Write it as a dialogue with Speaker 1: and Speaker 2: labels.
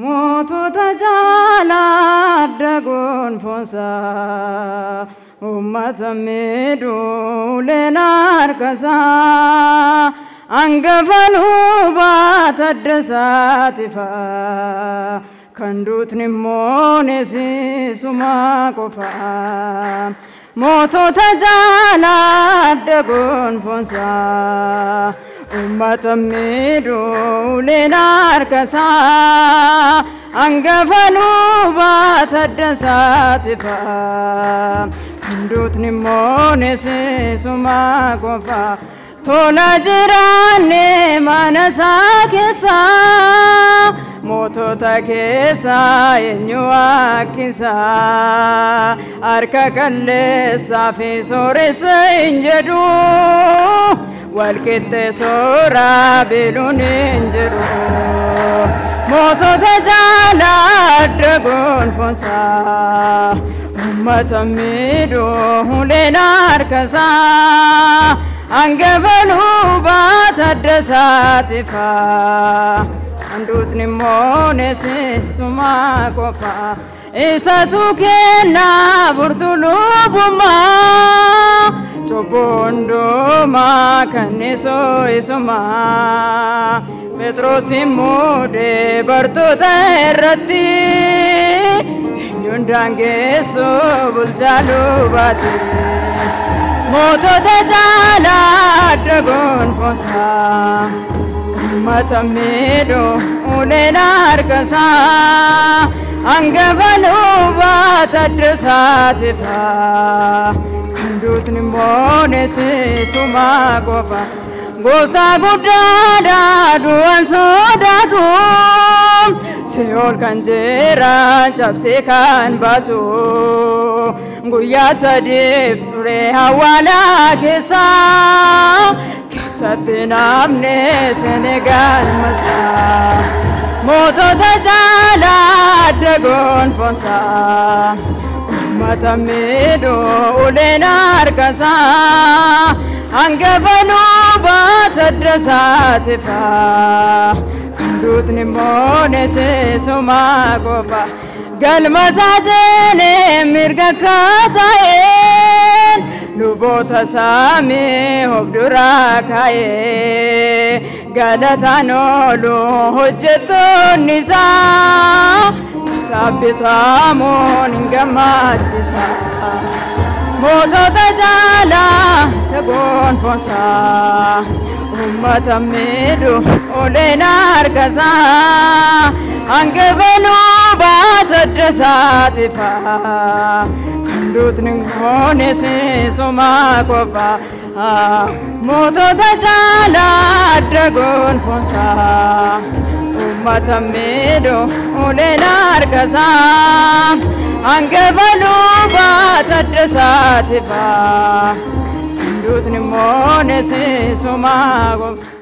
Speaker 1: Mootota jaalladha gonfosaa uummata miidhuuleen harkasaa hangafa lubaata addasaatiifaa kan duutni immoo neessisuma qofaa. Mootota jaalladha gonfosaa uummata miidhuuleen harkasaa hangafa lubaata addasaatiifaa kan duutni immoo neessisuma qofaa. Tola jiraanne mana isaa keessaa mootota keessaa eenyu akkisaa harka qalleessaa fi sooressa hin jedhu walqixxee sooraa beeluun hin jedhu. Mootota jaalladha gonfosaa uummata miidhuuleen harkasaa hangafa lubaata addasaatiifaa kan duutni immoo neessisuma qofaa. Isatu kennaa furtuu lubummaa cubbuu hundumaa kanniisuu isumaa. Phexrosin muudee bartoota irratti eenyuun daangeessuu bulchaa lubaati. Mootota jaalladha gonfosaa uummata miidhuuleen harkasaa hangafa lubaata addasaatiifaa kan duutni immoo neessisuma qofaa. Gooftaa guddaadha du'aan sodaatu Se'ool kan jeeraan cabsee kan baasu guyyaa sadiif ture awwaala keessatti namni seenee galmasaa. Mootota jaalladha gonfosaa uummata miidhuuleen harkasaa hangafa lubaata addasaatiifaa kan duutni immoo neessisuma qofaa. Galmasaa seenee mirga kaata'een luboota saamee of duraa kaa'ee galataan oolu hojjettoonni isaa isaaf bitamuun hin gammachiisa. Mootota jaalladha gonfosaa uummata miidhuuleen harkasaa hangafa lubaata addasaatiifaa kan duutni immoo neessisuma qofaa. Mootota jaalladha gonfosaa uummata miidhuuleen harkasaa hangafa lubaata addasaatiifaa kan duutni immoo neessisuma qofaa.